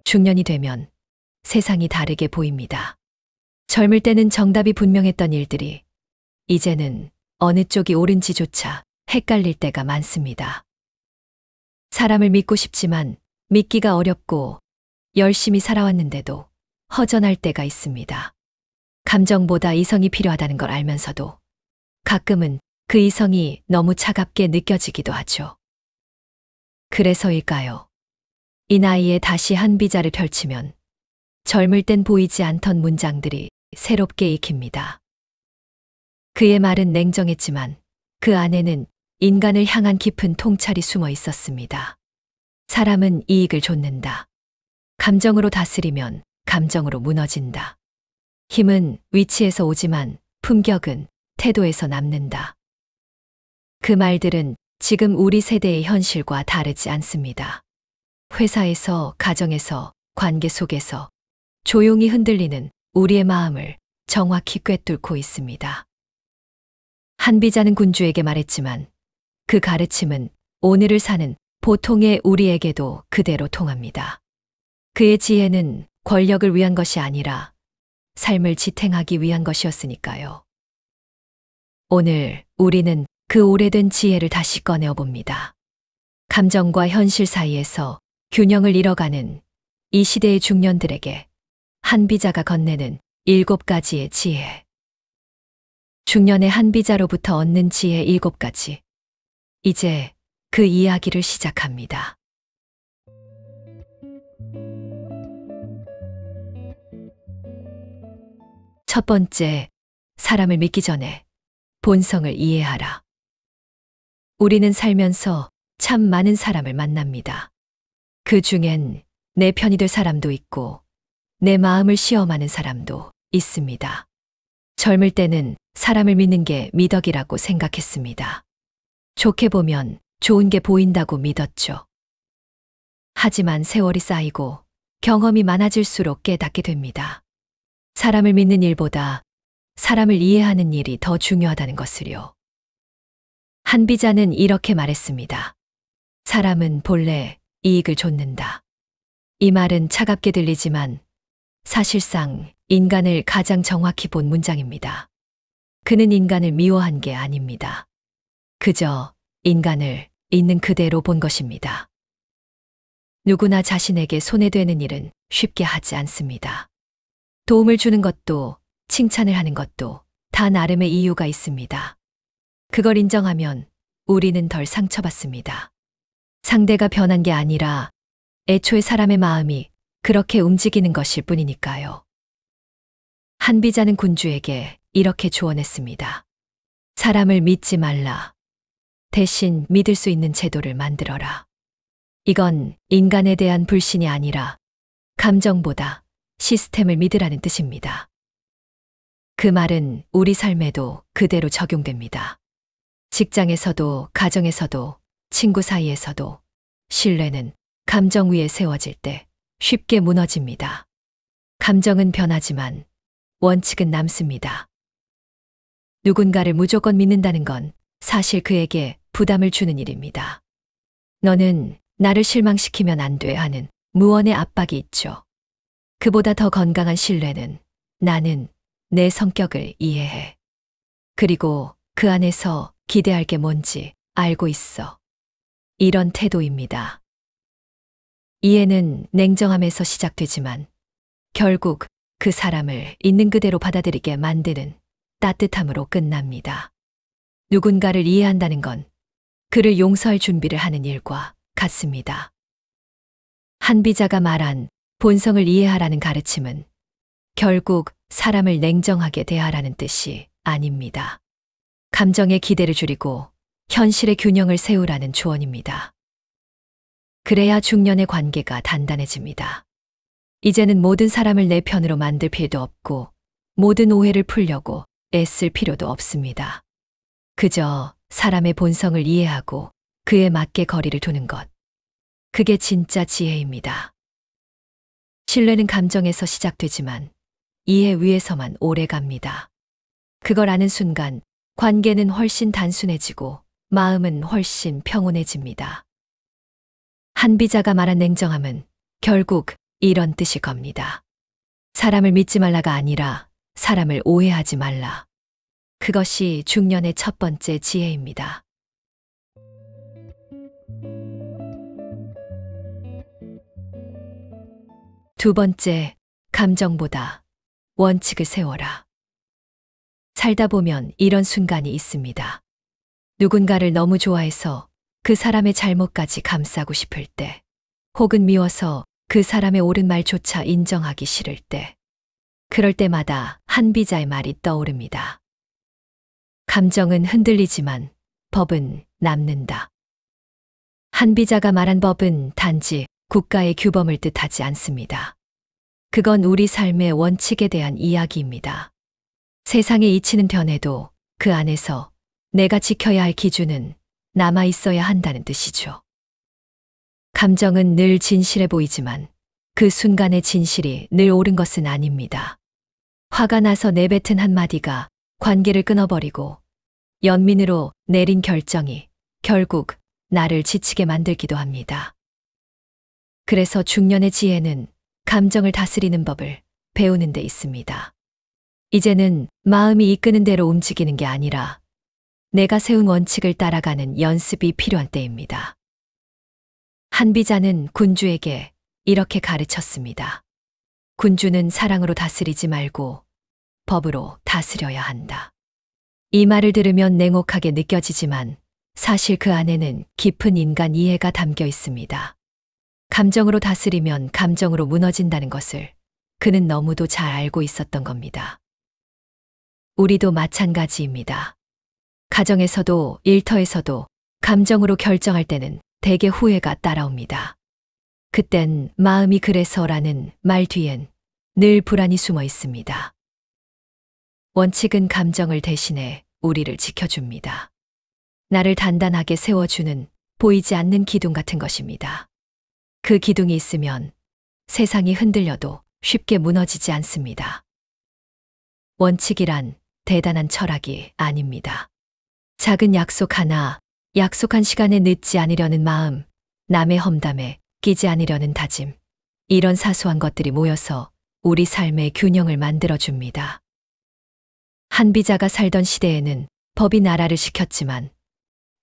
중년이 되면 세상이 다르게 보입니다. 젊을 때는 정답이 분명했던 일들이 이제는 어느 쪽이 옳은지조차 헷갈릴 때가 많습니다. 사람을 믿고 싶지만 믿기가 어렵고 열심히 살아왔는데도 허전할 때가 있습니다. 감정보다 이성이 필요하다는 걸 알면서도 가끔은 그 이성이 너무 차갑게 느껴지기도 하죠. 그래서일까요? 이 나이에 다시 한 비자를 펼치면 젊을 땐 보이지 않던 문장들이 새롭게 익힙니다. 그의 말은 냉정했지만 그 안에는 인간을 향한 깊은 통찰이 숨어 있었습니다. 사람은 이익을 좇는다. 감정으로 다스리면 감정으로 무너진다. 힘은 위치에서 오지만 품격은 태도에서 남는다. 그 말들은 지금 우리 세대의 현실과 다르지 않습니다. 회사에서, 가정에서, 관계 속에서 조용히 흔들리는 우리의 마음을 정확히 꿰뚫고 있습니다. 한비자는 군주에게 말했지만 그 가르침은 오늘을 사는 보통의 우리에게도 그대로 통합니다. 그의 지혜는 권력을 위한 것이 아니라 삶을 지탱하기 위한 것이었으니까요. 오늘 우리는 그 오래된 지혜를 다시 꺼내어 봅니다. 감정과 현실 사이에서 균형을 잃어가는 이 시대의 중년들에게 한비자가 건네는 7가지의 지혜. 중년의 한비자로부터 얻는 지혜 7가지. 이제 그 이야기를 시작합니다. 첫 번째, 사람을 믿기 전에 본성을 이해하라. 우리는 살면서 참 많은 사람을 만납니다. 그 중엔 내 편이 될 사람도 있고 내 마음을 시험하는 사람도 있습니다. 젊을 때는 사람을 믿는 게 미덕이라고 생각했습니다. 좋게 보면 좋은 게 보인다고 믿었죠. 하지만 세월이 쌓이고 경험이 많아질수록 깨닫게 됩니다. 사람을 믿는 일보다 사람을 이해하는 일이 더 중요하다는 것을요. 한비자는 이렇게 말했습니다. 사람은 본래 이익을 좇는다. 이 말은 차갑게 들리지만 사실상 인간을 가장 정확히 본 문장입니다. 그는 인간을 미워한 게 아닙니다. 그저 인간을 있는 그대로 본 것입니다. 누구나 자신에게 손해되는 일은 쉽게 하지 않습니다. 도움을 주는 것도 칭찬을 하는 것도 다 나름의 이유가 있습니다. 그걸 인정하면 우리는 덜 상처받습니다. 상대가 변한 게 아니라 애초에 사람의 마음이 그렇게 움직이는 것일 뿐이니까요. 한비자는 군주에게 이렇게 조언했습니다. 사람을 믿지 말라. 대신 믿을 수 있는 제도를 만들어라. 이건 인간에 대한 불신이 아니라 감정보다 시스템을 믿으라는 뜻입니다. 그 말은 우리 삶에도 그대로 적용됩니다. 직장에서도, 가정에서도, 친구 사이에서도 신뢰는 감정 위에 세워질 때 쉽게 무너집니다. 감정은 변하지만 원칙은 남습니다. 누군가를 무조건 믿는다는 건 사실 그에게 부담을 주는 일입니다. 너는 나를 실망시키면 안 돼 하는 무언의 압박이 있죠. 그보다 더 건강한 신뢰는 나는 내 성격을 이해해. 그리고 그 안에서 기대할 게 뭔지 알고 있어. 이런 태도입니다. 이해는 냉정함에서 시작되지만 결국 그 사람을 있는 그대로 받아들이게 만드는 따뜻함으로 끝납니다. 누군가를 이해한다는 건 그를 용서할 준비를 하는 일과 같습니다. 한비자가 말한 본성을 이해하라는 가르침은 결국 사람을 냉정하게 대하라는 뜻이 아닙니다. 감정의 기대를 줄이고 현실의 균형을 세우라는 조언입니다. 그래야 중년의 관계가 단단해집니다. 이제는 모든 사람을 내 편으로 만들 필요도 없고 모든 오해를 풀려고 애쓸 필요도 없습니다. 그저 사람의 본성을 이해하고 그에 맞게 거리를 두는 것. 그게 진짜 지혜입니다. 신뢰는 감정에서 시작되지만 이해 위에서만 오래 갑니다. 그걸 아는 순간 관계는 훨씬 단순해지고 마음은 훨씬 평온해집니다. 한비자가 말한 냉정함은 결국 이런 뜻일 겁니다. 사람을 믿지 말라가 아니라 사람을 오해하지 말라. 그것이 중년의 첫 번째 지혜입니다. 두 번째, 감정보다 원칙을 세워라. 살다 보면 이런 순간이 있습니다. 누군가를 너무 좋아해서 그 사람의 잘못까지 감싸고 싶을 때, 혹은 미워서 그 사람의 옳은 말조차 인정하기 싫을 때, 그럴 때마다 한비자의 말이 떠오릅니다. 감정은 흔들리지만 법은 남는다. 한비자가 말한 법은 단지 국가의 규범을 뜻하지 않습니다. 그건 우리 삶의 원칙에 대한 이야기입니다. 세상의 이치는 변해도 그 안에서 내가 지켜야 할 기준은 남아 있어야 한다는 뜻이죠. 감정은 늘 진실해 보이지만 그 순간의 진실이 늘 옳은 것은 아닙니다. 화가 나서 내뱉은 한마디가 관계를 끊어버리고 연민으로 내린 결정이 결국 나를 지치게 만들기도 합니다. 그래서 중년의 지혜는 감정을 다스리는 법을 배우는 데 있습니다. 이제는 마음이 이끄는 대로 움직이는 게 아니라 내가 세운 원칙을 따라가는 연습이 필요한 때입니다. 한비자는 군주에게 이렇게 가르쳤습니다. 군주는 사랑으로 다스리지 말고 법으로 다스려야 한다. 이 말을 들으면 냉혹하게 느껴지지만 사실 그 안에는 깊은 인간 이해가 담겨 있습니다. 감정으로 다스리면 감정으로 무너진다는 것을 그는 너무도 잘 알고 있었던 겁니다. 우리도 마찬가지입니다. 가정에서도 일터에서도 감정으로 결정할 때는 대개 후회가 따라옵니다. 그땐 마음이 그래서라는 말 뒤엔 늘 불안이 숨어 있습니다. 원칙은 감정을 대신해 우리를 지켜줍니다. 나를 단단하게 세워주는 보이지 않는 기둥 같은 것입니다. 그 기둥이 있으면 세상이 흔들려도 쉽게 무너지지 않습니다. 원칙이란 대단한 철학이 아닙니다. 작은 약속 하나, 약속한 시간에 늦지 않으려는 마음, 남의 험담에 끼지 않으려는 다짐, 이런 사소한 것들이 모여서 우리 삶의 균형을 만들어줍니다. 한비자가 살던 시대에는 법이 나라를 지켰지만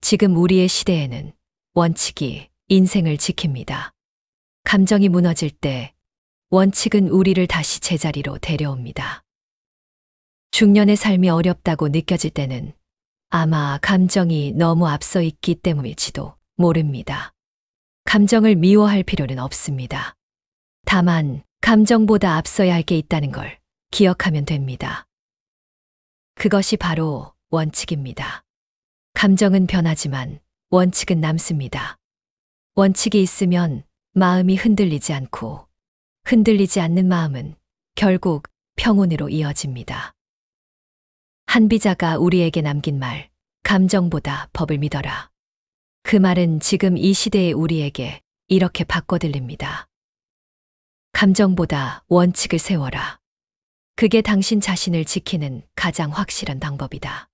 지금 우리의 시대에는 원칙이 인생을 지킵니다. 감정이 무너질 때 원칙은 우리를 다시 제자리로 데려옵니다. 중년의 삶이 어렵다고 느껴질 때는 아마 감정이 너무 앞서 있기 때문일지도 모릅니다. 감정을 미워할 필요는 없습니다. 다만 감정보다 앞서야 할 게 있다는 걸 기억하면 됩니다. 그것이 바로 원칙입니다. 감정은 변하지만 원칙은 남습니다. 원칙이 있으면 마음이 흔들리지 않고 흔들리지 않는 마음은 결국 평온으로 이어집니다. 한비자가 우리에게 남긴 말, 감정보다 법을 믿어라. 그 말은 지금 이 시대의 우리에게 이렇게 바꿔 들립니다. 감정보다 원칙을 세워라. 그게 당신 자신을 지키는 가장 확실한 방법이다.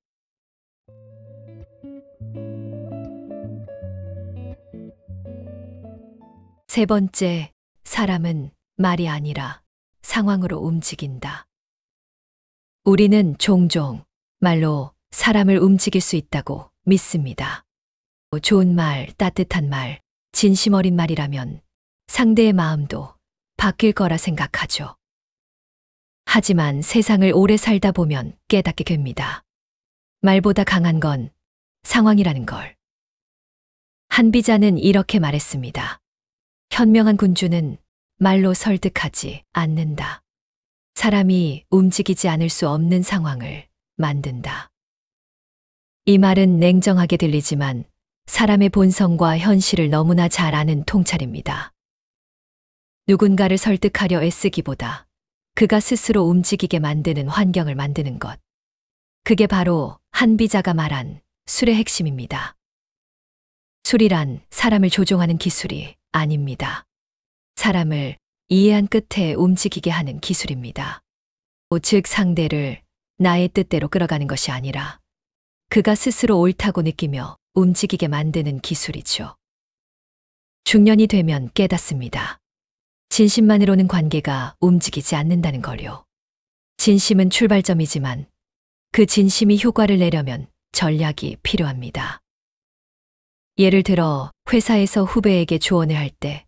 세 번째, 사람은 말이 아니라 상황으로 움직인다. 우리는 종종 말로 사람을 움직일 수 있다고 믿습니다. 좋은 말, 따뜻한 말, 진심 어린 말이라면 상대의 마음도 바뀔 거라 생각하죠. 하지만 세상을 오래 살다 보면 깨닫게 됩니다. 말보다 강한 건 상황이라는 걸. 한비자는 이렇게 말했습니다. 현명한 군주는 말로 설득하지 않는다. 사람이 움직이지 않을 수 없는 상황을 만든다. 이 말은 냉정하게 들리지만 사람의 본성과 현실을 너무나 잘 아는 통찰입니다. 누군가를 설득하려 애쓰기보다 그가 스스로 움직이게 만드는 환경을 만드는 것. 그게 바로 한비자가 말한 술의 핵심입니다. 술이란 사람을 조종하는 기술이 아닙니다. 사람을 이해한 끝에 움직이게 하는 기술입니다. 즉 상대를 나의 뜻대로 끌어가는 것이 아니라 그가 스스로 옳다고 느끼며 움직이게 만드는 기술이죠. 중년이 되면 깨닫습니다. 진심만으로는 관계가 움직이지 않는다는 거요. 진심은 출발점이지만 그 진심이 효과를 내려면 전략이 필요합니다. 예를 들어 회사에서 후배에게 조언을 할 때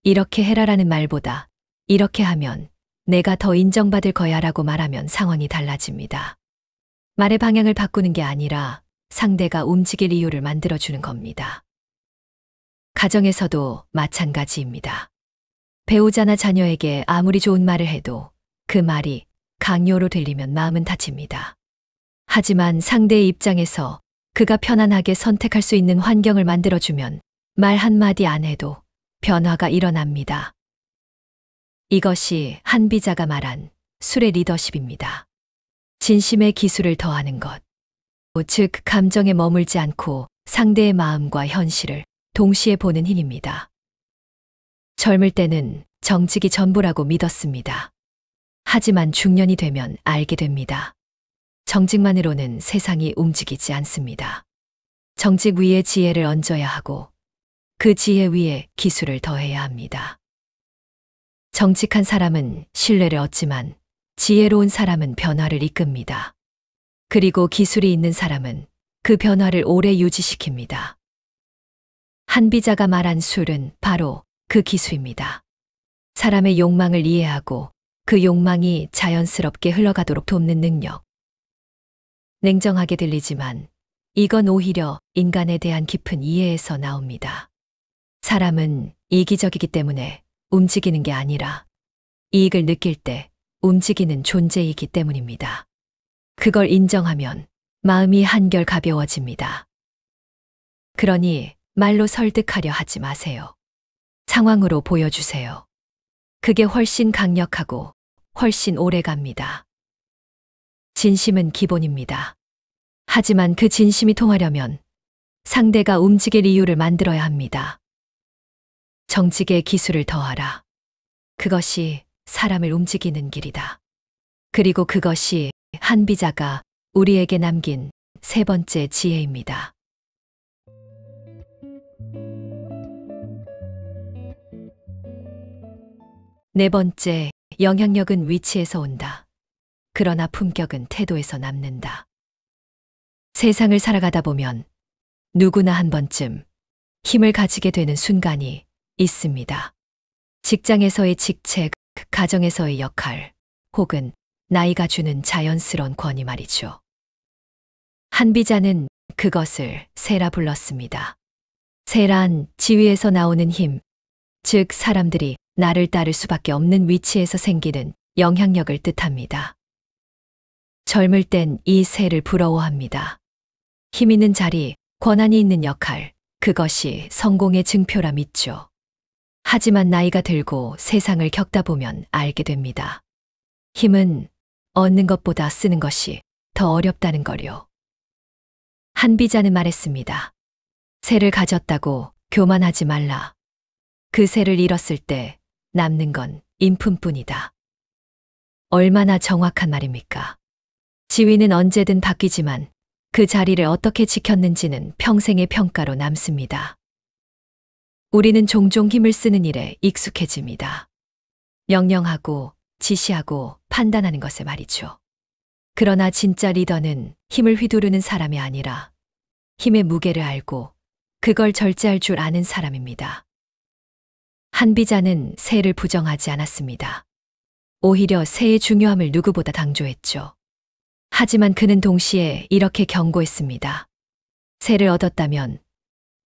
이렇게 해라라는 말보다 이렇게 하면 내가 더 인정받을 거야 라고 말하면 상황이 달라집니다. 말의 방향을 바꾸는 게 아니라 상대가 움직일 이유를 만들어주는 겁니다. 가정에서도 마찬가지입니다. 배우자나 자녀에게 아무리 좋은 말을 해도 그 말이 강요로 들리면 마음은 다칩니다. 하지만 상대의 입장에서 그가 편안하게 선택할 수 있는 환경을 만들어주면 말 한마디 안 해도 변화가 일어납니다. 이것이 한비자가 말한 술의 리더십입니다. 진심의 기술을 더하는 것, 즉 감정에 머물지 않고 상대의 마음과 현실을 동시에 보는 힘입니다. 젊을 때는 정직이 전부라고 믿었습니다. 하지만 중년이 되면 알게 됩니다. 정직만으로는 세상이 움직이지 않습니다. 정직 위에 지혜를 얹어야 하고 그 지혜 위에 기술을 더해야 합니다. 정직한 사람은 신뢰를 얻지만 지혜로운 사람은 변화를 이끕니다. 그리고 기술이 있는 사람은 그 변화를 오래 유지시킵니다. 한비자가 말한 술은 바로 그 기수입니다. 사람의 욕망을 이해하고 그 욕망이 자연스럽게 흘러가도록 돕는 능력. 냉정하게 들리지만 이건 오히려 인간에 대한 깊은 이해에서 나옵니다. 사람은 이기적이기 때문에 움직이는 게 아니라 이익을 느낄 때 움직이는 존재이기 때문입니다. 그걸 인정하면 마음이 한결 가벼워집니다. 그러니 말로 설득하려 하지 마세요. 상황으로 보여주세요. 그게 훨씬 강력하고 훨씬 오래 갑니다. 진심은 기본입니다. 하지만 그 진심이 통하려면 상대가 움직일 이유를 만들어야 합니다. 정직의 기술을 더하라. 그것이 사람을 움직이는 길이다. 그리고 그것이 한비자가 우리에게 남긴 세 번째 지혜입니다. 네 번째, 영향력은 위치에서 온다. 그러나 품격은 태도에서 남는다. 세상을 살아가다 보면 누구나 한 번쯤 힘을 가지게 되는 순간이 있습니다. 직장에서의 직책, 가정에서의 역할, 혹은 나이가 주는 자연스러운 권위 말이죠. 한비자는 그것을 세라 불렀습니다. 세란 지위에서 나오는 힘, 즉 사람들이 나를 따를 수밖에 없는 위치에서 생기는 영향력을 뜻합니다. 젊을 땐 이 세를 부러워합니다. 힘 있는 자리, 권한이 있는 역할, 그것이 성공의 증표라 믿죠. 하지만 나이가 들고 세상을 겪다 보면 알게 됩니다. 힘은 얻는 것보다 쓰는 것이 더 어렵다는 거요. 한비자는 말했습니다. 세를 가졌다고 교만하지 말라. 그 세를 잃었을 때 남는 건 인품뿐이다. 얼마나 정확한 말입니까? 지위는 언제든 바뀌지만 그 자리를 어떻게 지켰는지는 평생의 평가로 남습니다. 우리는 종종 힘을 쓰는 일에 익숙해집니다. 명령하고 지시하고 판단하는 것에 말이죠. 그러나 진짜 리더는 힘을 휘두르는 사람이 아니라 힘의 무게를 알고 그걸 절제할 줄 아는 사람입니다. 한비자는 세를 부정하지 않았습니다. 오히려 세의 중요함을 누구보다 강조했죠. 하지만 그는 동시에 이렇게 경고했습니다. 세를 얻었다면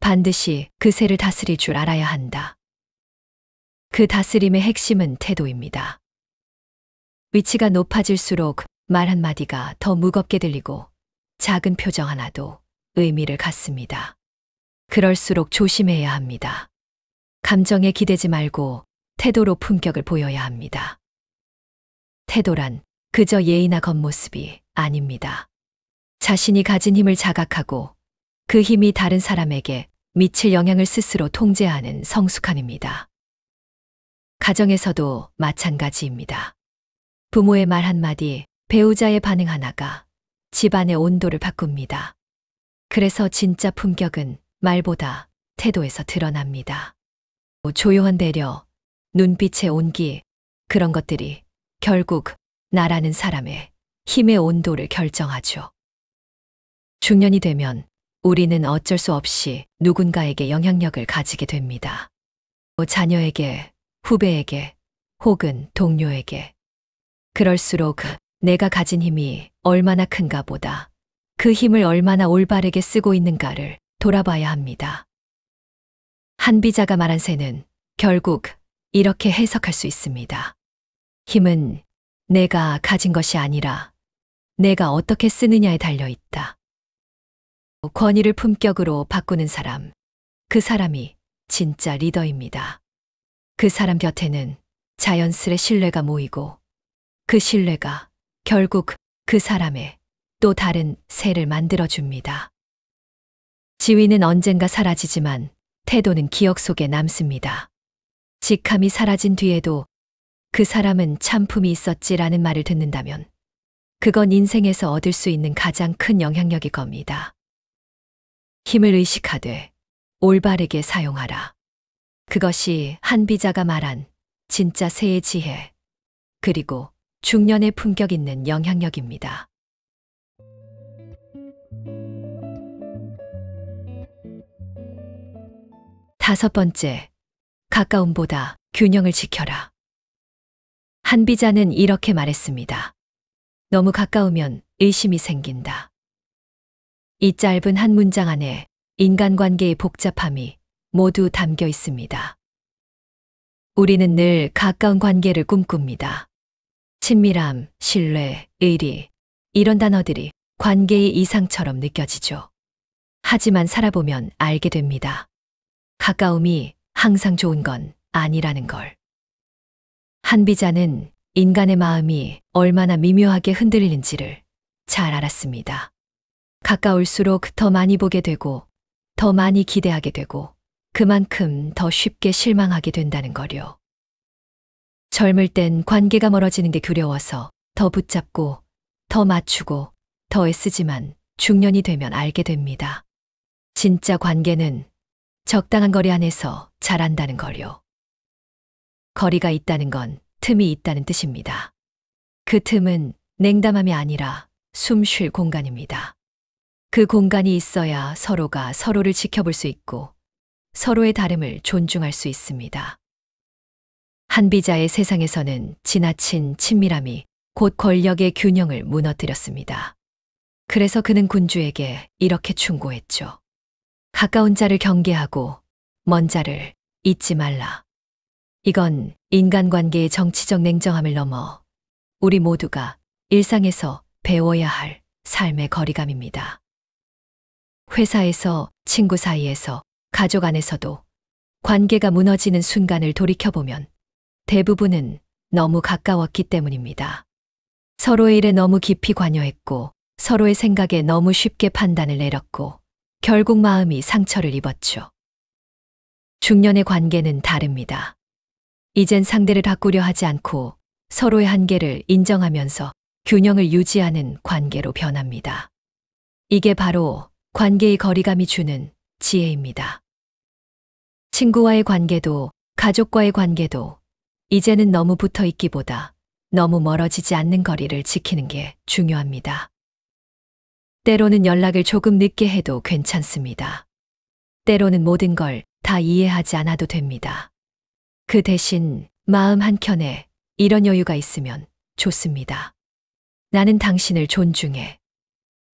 반드시 그 세를 다스릴 줄 알아야 한다. 그 다스림의 핵심은 태도입니다. 위치가 높아질수록 말 한마디가 더 무겁게 들리고 작은 표정 하나도 의미를 갖습니다. 그럴수록 조심해야 합니다. 감정에 기대지 말고 태도로 품격을 보여야 합니다. 태도란 그저 예의나 겉모습이 아닙니다. 자신이 가진 힘을 자각하고 그 힘이 다른 사람에게 미칠 영향을 스스로 통제하는 성숙함입니다. 가정에서도 마찬가지입니다. 부모의 말 한마디, 배우자의 반응 하나가 집안의 온도를 바꿉니다. 그래서 진짜 품격은 말보다 태도에서 드러납니다. 조용한 배려, 눈빛의 온기, 그런 것들이 결국 나라는 사람의 힘의 온도를 결정하죠. 중년이 되면 우리는 어쩔 수 없이 누군가에게 영향력을 가지게 됩니다. 자녀에게, 후배에게, 혹은 동료에게. 그럴수록 내가 가진 힘이 얼마나 큰가 보다 그 힘을 얼마나 올바르게 쓰고 있는가를 돌아봐야 합니다. 한비자가 말한 새는 결국 이렇게 해석할 수 있습니다. 힘은 내가 가진 것이 아니라 내가 어떻게 쓰느냐에 달려 있다. 권위를 품격으로 바꾸는 사람, 그 사람이 진짜 리더입니다. 그 사람 곁에는 자연스레 신뢰가 모이고 그 신뢰가 결국 그 사람의 또 다른 새를 만들어줍니다. 지위는 언젠가 사라지지만 태도는 기억 속에 남습니다. 직함이 사라진 뒤에도 그 사람은 참품이 있었지라는 말을 듣는다면 그건 인생에서 얻을 수 있는 가장 큰 영향력일 겁니다. 힘을 의식하되 올바르게 사용하라. 그것이 한비자가 말한 진짜 새의 지혜, 그리고 중년의 품격 있는 영향력입니다. 다섯 번째, 가까움보다 균형을 지켜라. 한비자는 이렇게 말했습니다. 너무 가까우면 의심이 생긴다. 이 짧은 한 문장 안에 인간관계의 복잡함이 모두 담겨 있습니다. 우리는 늘 가까운 관계를 꿈꿉니다. 친밀함, 신뢰, 의리, 이런 단어들이 관계의 이상처럼 느껴지죠. 하지만 살아보면 알게 됩니다. 가까움이 항상 좋은 건 아니라는 걸. 한비자는 인간의 마음이 얼마나 미묘하게 흔들리는지를 잘 알았습니다. 가까울수록 더 많이 보게 되고, 더 많이 기대하게 되고, 그만큼 더 쉽게 실망하게 된다는 거요. 젊을 땐 관계가 멀어지는 게 두려워서 더 붙잡고, 더 맞추고, 더 애쓰지만 중년이 되면 알게 됩니다. 진짜 관계는 적당한 거리 안에서 자란다는 거요. 거리가 있다는 건 틈이 있다는 뜻입니다. 그 틈은 냉담함이 아니라 숨 쉴 공간입니다. 그 공간이 있어야 서로가 서로를 지켜볼 수 있고 서로의 다름을 존중할 수 있습니다. 한비자의 세상에서는 지나친 친밀함이 곧 권력의 균형을 무너뜨렸습니다. 그래서 그는 군주에게 이렇게 충고했죠. 가까운 자를 경계하고 먼 자를 잊지 말라. 이건 인간관계의 정치적 냉정함을 넘어 우리 모두가 일상에서 배워야 할 삶의 거리감입니다. 회사에서, 친구 사이에서, 가족 안에서도 관계가 무너지는 순간을 돌이켜보면 대부분은 너무 가까웠기 때문입니다. 서로의 일에 너무 깊이 관여했고 서로의 생각에 너무 쉽게 판단을 내렸고 결국 마음이 상처를 입었죠. 중년의 관계는 다릅니다. 이젠 상대를 바꾸려 하지 않고 서로의 한계를 인정하면서 균형을 유지하는 관계로 변합니다. 이게 바로 관계의 거리감이 주는 지혜입니다. 친구와의 관계도 가족과의 관계도 이제는 너무 붙어 있기보다 너무 멀어지지 않는 거리를 지키는 게 중요합니다. 때로는 연락을 조금 늦게 해도 괜찮습니다. 때로는 모든 걸 다 이해하지 않아도 됩니다. 그 대신 마음 한켠에 이런 여유가 있으면 좋습니다. 나는 당신을 존중해.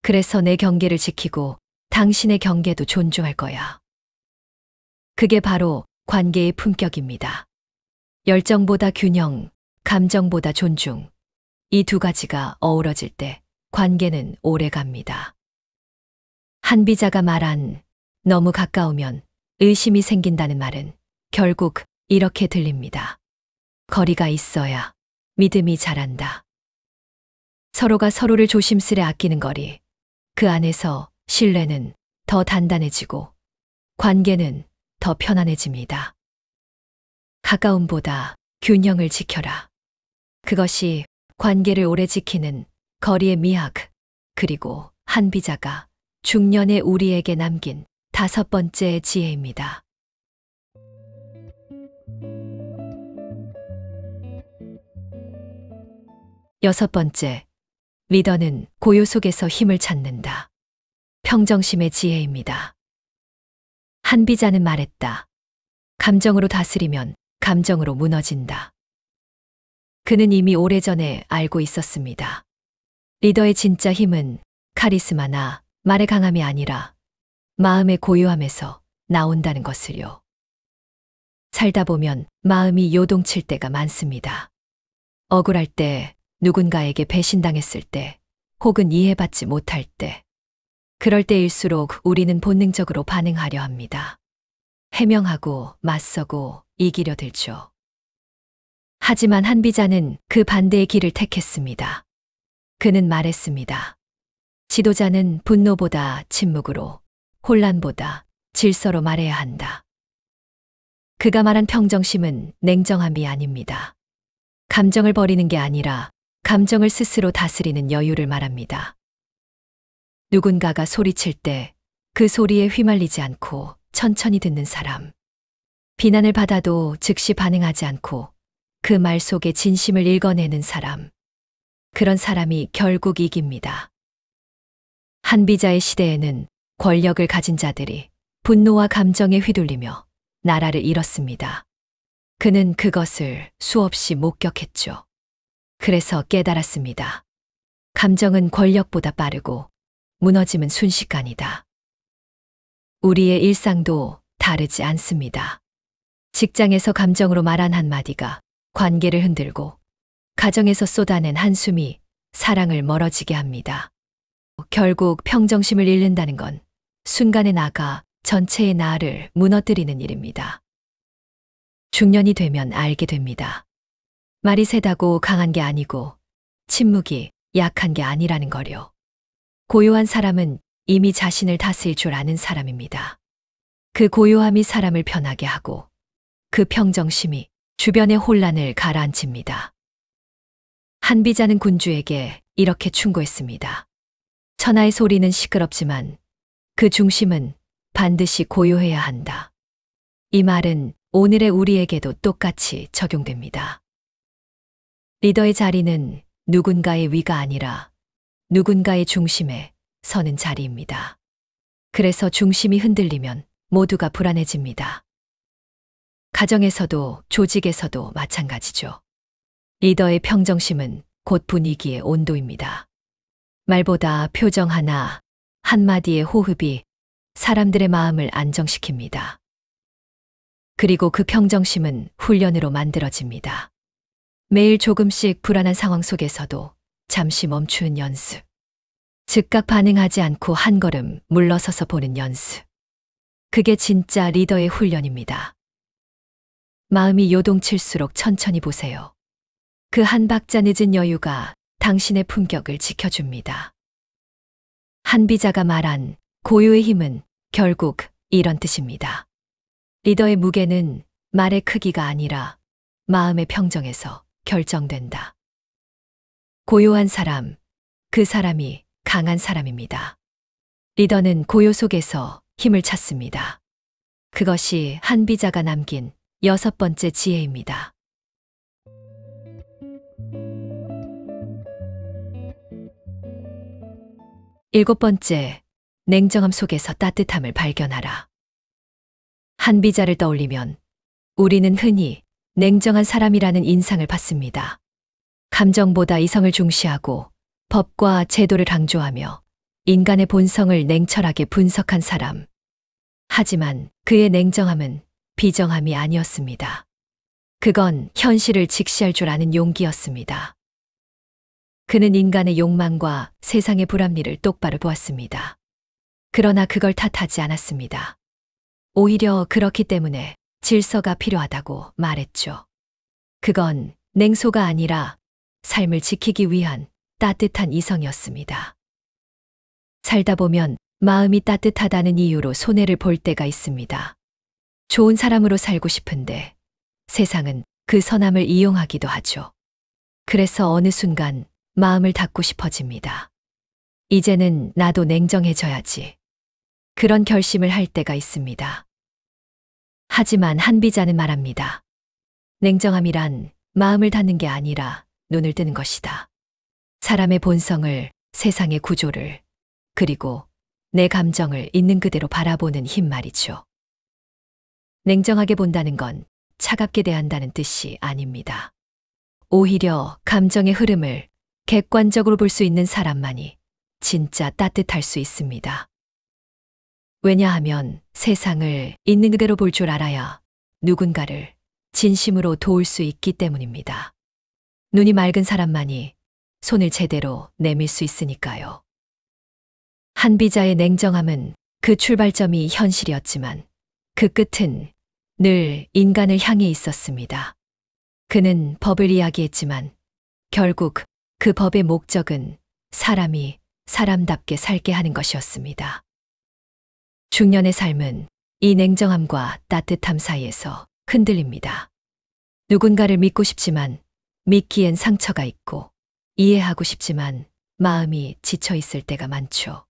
그래서 내 경계를 지키고 당신의 경계도 존중할 거야. 그게 바로 관계의 품격입니다. 열정보다 균형, 감정보다 존중. 이 두 가지가 어우러질 때 관계는 오래 갑니다. 한비자가 말한 너무 가까우면 의심이 생긴다는 말은 결국 이렇게 들립니다. 거리가 있어야 믿음이 자란다. 서로가 서로를 조심스레 아끼는 거리, 그 안에서 신뢰는 더 단단해지고 관계는 더 편안해집니다. 가까움보다 균형을 지켜라. 그것이 관계를 오래 지키는 거리의 미학, 그리고 한비자가 중년의 우리에게 남긴 다섯 번째 지혜입니다. 여섯 번째, 리더는 고요 속에서 힘을 찾는다. 평정심의 지혜입니다. 한비자는 말했다. 감정으로 다스리면 감정으로 무너진다. 그는 이미 오래전에 알고 있었습니다. 리더의 진짜 힘은 카리스마나 말의 강함이 아니라 마음의 고요함에서 나온다는 것을요. 살다 보면 마음이 요동칠 때가 많습니다. 억울할 때, 누군가에게 배신당했을 때, 혹은 이해받지 못할 때. 그럴 때일수록 우리는 본능적으로 반응하려 합니다. 해명하고 맞서고 이기려 들죠. 하지만 한비자는 그 반대의 길을 택했습니다. 그는 말했습니다. 지도자는 분노보다 침묵으로, 혼란보다 질서로 말해야 한다. 그가 말한 평정심은 냉정함이 아닙니다. 감정을 버리는 게 아니라 감정을 스스로 다스리는 여유를 말합니다. 누군가가 소리칠 때 그 소리에 휘말리지 않고 천천히 듣는 사람. 비난을 받아도 즉시 반응하지 않고 그 말 속에 진심을 읽어내는 사람. 그런 사람이 결국 이깁니다. 한비자의 시대에는 권력을 가진 자들이 분노와 감정에 휘둘리며 나라를 잃었습니다. 그는 그것을 수없이 목격했죠. 그래서 깨달았습니다. 감정은 권력보다 빠르고 무너짐은 순식간이다. 우리의 일상도 다르지 않습니다. 직장에서 감정으로 말한 한마디가 관계를 흔들고 가정에서 쏟아낸 한숨이 사랑을 멀어지게 합니다. 결국 평정심을 잃는다는 건 순간에 나가 전체의 나를 무너뜨리는 일입니다. 중년이 되면 알게 됩니다. 말이 세다고 강한 게 아니고 침묵이 약한 게 아니라는 거요. 고요한 사람은 이미 자신을 다스릴 줄 아는 사람입니다. 그 고요함이 사람을 편하게 하고 그 평정심이 주변의 혼란을 가라앉힙니다. 한비자는 군주에게 이렇게 충고했습니다. 천하의 소리는 시끄럽지만 그 중심은 반드시 고요해야 한다. 이 말은 오늘의 우리에게도 똑같이 적용됩니다. 리더의 자리는 누군가의 위가 아니라 누군가의 중심에 서는 자리입니다. 그래서 중심이 흔들리면 모두가 불안해집니다. 가정에서도 조직에서도 마찬가지죠. 리더의 평정심은 곧 분위기의 온도입니다. 말보다 표정 하나, 한마디의 호흡이 사람들의 마음을 안정시킵니다. 그리고 그 평정심은 훈련으로 만들어집니다. 매일 조금씩 불안한 상황 속에서도 잠시 멈추는 연습. 즉각 반응하지 않고 한 걸음 물러서서 보는 연습. 그게 진짜 리더의 훈련입니다. 마음이 요동칠수록 천천히 보세요. 그 한 박자 늦은 여유가 당신의 품격을 지켜줍니다. 한비자가 말한 고요의 힘은 결국 이런 뜻입니다. 리더의 무게는 말의 크기가 아니라 마음의 평정에서 결정된다. 고요한 사람, 그 사람이 강한 사람입니다. 리더는 고요 속에서 힘을 찾습니다. 그것이 한비자가 남긴 여섯 번째 지혜입니다. 일곱 번째, 냉정함 속에서 따뜻함을 발견하라. 한비자를 떠올리면 우리는 흔히 냉정한 사람이라는 인상을 받습니다. 감정보다 이성을 중시하고 법과 제도를 강조하며 인간의 본성을 냉철하게 분석한 사람. 하지만 그의 냉정함은 비정함이 아니었습니다. 그건 현실을 직시할 줄 아는 용기였습니다. 그는 인간의 욕망과 세상의 불합리를 똑바로 보았습니다. 그러나 그걸 탓하지 않았습니다. 오히려 그렇기 때문에 질서가 필요하다고 말했죠. 그건 냉소가 아니라 삶을 지키기 위한 따뜻한 이성이었습니다. 살다 보면 마음이 따뜻하다는 이유로 손해를 볼 때가 있습니다. 좋은 사람으로 살고 싶은데 세상은 그 선함을 이용하기도 하죠. 그래서 어느 순간 마음을 닫고 싶어집니다. 이제는 나도 냉정해져야지. 그런 결심을 할 때가 있습니다. 하지만 한비자는 말합니다. 냉정함이란 마음을 닫는 게 아니라 눈을 뜨는 것이다. 사람의 본성을, 세상의 구조를, 그리고 내 감정을 있는 그대로 바라보는 힘 말이죠. 냉정하게 본다는 건 차갑게 대한다는 뜻이 아닙니다. 오히려 감정의 흐름을 객관적으로 볼 수 있는 사람만이 진짜 따뜻할 수 있습니다. 왜냐하면 세상을 있는 그대로 볼 줄 알아야 누군가를 진심으로 도울 수 있기 때문입니다. 눈이 맑은 사람만이 손을 제대로 내밀 수 있으니까요. 한비자의 냉정함은 그 출발점이 현실이었지만 그 끝은 늘 인간을 향해 있었습니다. 그는 법을 이야기했지만 결국 그 법의 목적은 사람이 사람답게 살게 하는 것이었습니다. 중년의 삶은 이 냉정함과 따뜻함 사이에서 흔들립니다. 누군가를 믿고 싶지만 믿기엔 상처가 있고 이해하고 싶지만 마음이 지쳐 있을 때가 많죠.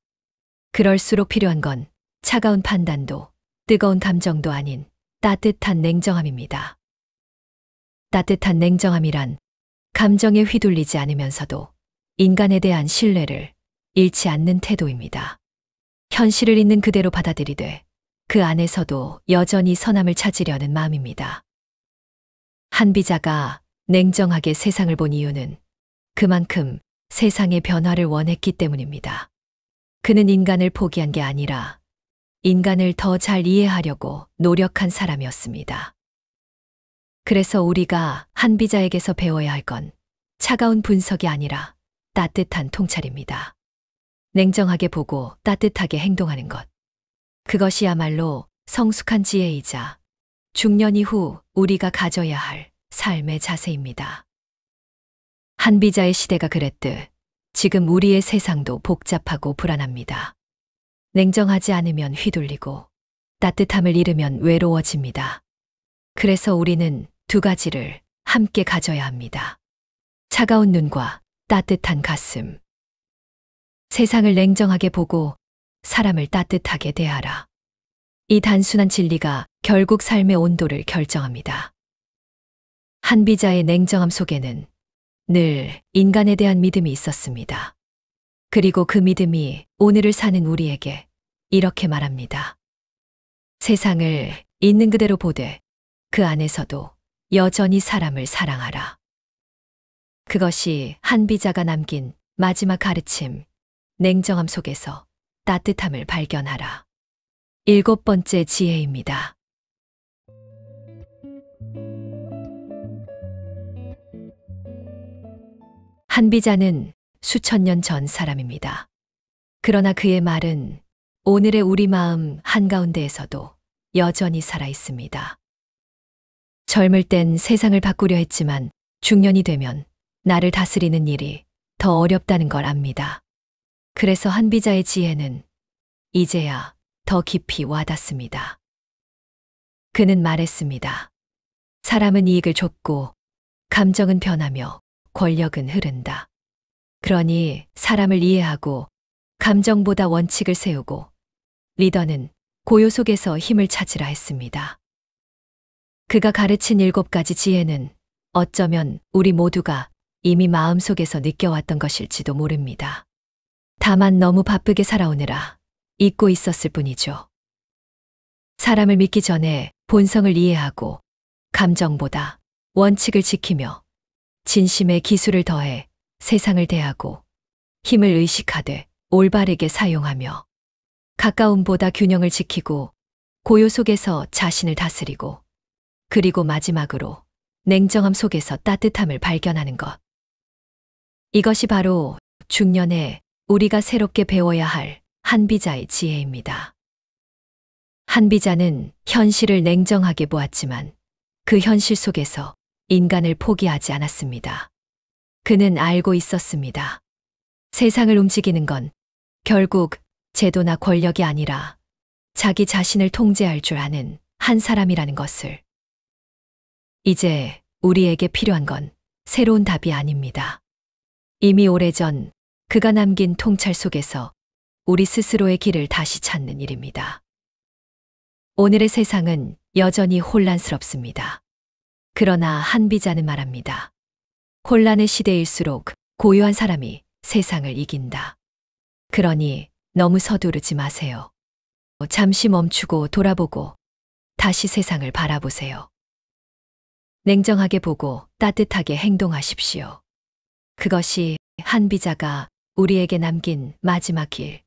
그럴수록 필요한 건 차가운 판단도 뜨거운 감정도 아닌 따뜻한 냉정함입니다. 따뜻한 냉정함이란 감정에 휘둘리지 않으면서도 인간에 대한 신뢰를 잃지 않는 태도입니다. 현실을 있는 그대로 받아들이되 그 안에서도 여전히 선함을 찾으려는 마음입니다. 한비자가 냉정하게 세상을 본 이유는 그만큼 세상의 변화를 원했기 때문입니다. 그는 인간을 포기한 게 아니라 인간을 더 잘 이해하려고 노력한 사람이었습니다. 그래서 우리가 한비자에게서 배워야 할 건 차가운 분석이 아니라 따뜻한 통찰입니다. 냉정하게 보고 따뜻하게 행동하는 것. 그것이야말로 성숙한 지혜이자 중년 이후 우리가 가져야 할 삶의 자세입니다. 한비자의 시대가 그랬듯 지금 우리의 세상도 복잡하고 불안합니다. 냉정하지 않으면 휘둘리고 따뜻함을 잃으면 외로워집니다. 그래서 우리는 두 가지를 함께 가져야 합니다. 차가운 눈과 따뜻한 가슴. 세상을 냉정하게 보고 사람을 따뜻하게 대하라. 이 단순한 진리가 결국 삶의 온도를 결정합니다. 한비자의 냉정함 속에는 늘 인간에 대한 믿음이 있었습니다. 그리고 그 믿음이 오늘을 사는 우리에게 이렇게 말합니다. 세상을 있는 그대로 보되 그 안에서도 여전히 사람을 사랑하라. 그것이 한비자가 남긴 마지막 가르침, 냉정함 속에서 따뜻함을 발견하라. 7번째 지혜입니다. 한비자는 수천 년 전 사람입니다. 그러나 그의 말은 오늘의 우리 마음 한가운데에서도 여전히 살아 있습니다. 젊을 땐 세상을 바꾸려 했지만 중년이 되면 나를 다스리는 일이 더 어렵다는 걸 압니다. 그래서 한비자의 지혜는 이제야 더 깊이 와닿습니다. 그는 말했습니다. 사람은 이익을 좇고 감정은 변하며 권력은 흐른다. 그러니 사람을 이해하고 감정보다 원칙을 세우고 리더는 고요 속에서 힘을 찾으라 했습니다. 그가 가르친 7가지 지혜는 어쩌면 우리 모두가 이미 마음속에서 느껴왔던 것일지도 모릅니다. 다만 너무 바쁘게 살아오느라 잊고 있었을 뿐이죠. 사람을 믿기 전에 본성을 이해하고 감정보다 원칙을 지키며 진심의 기술을 더해 세상을 대하고 힘을 의식하되 올바르게 사용하며 가까움보다 균형을 지키고 고요 속에서 자신을 다스리고 그리고 마지막으로 냉정함 속에서 따뜻함을 발견하는 것. 이것이 바로 중년에 우리가 새롭게 배워야 할 한비자의 지혜입니다. 한비자는 현실을 냉정하게 보았지만 그 현실 속에서 인간을 포기하지 않았습니다. 그는 알고 있었습니다. 세상을 움직이는 건 결국 제도나 권력이 아니라 자기 자신을 통제할 줄 아는 한 사람이라는 것을. 이제 우리에게 필요한 건 새로운 답이 아닙니다. 이미 오래전 그가 남긴 통찰 속에서 우리 스스로의 길을 다시 찾는 일입니다. 오늘의 세상은 여전히 혼란스럽습니다. 그러나 한비자는 말합니다. 혼란의 시대일수록 고요한 사람이 세상을 이긴다. 그러니 너무 서두르지 마세요. 잠시 멈추고 돌아보고 다시 세상을 바라보세요. 냉정하게 보고 따뜻하게 행동하십시오. 그것이 한 비자가 우리에게 남긴 마지막 길,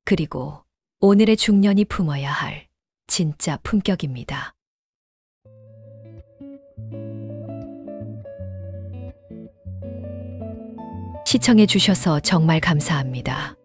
그리고 오늘의 중년이 품어야 할 진짜 품격입니다. 시청해 주셔서 정말 감사합니다.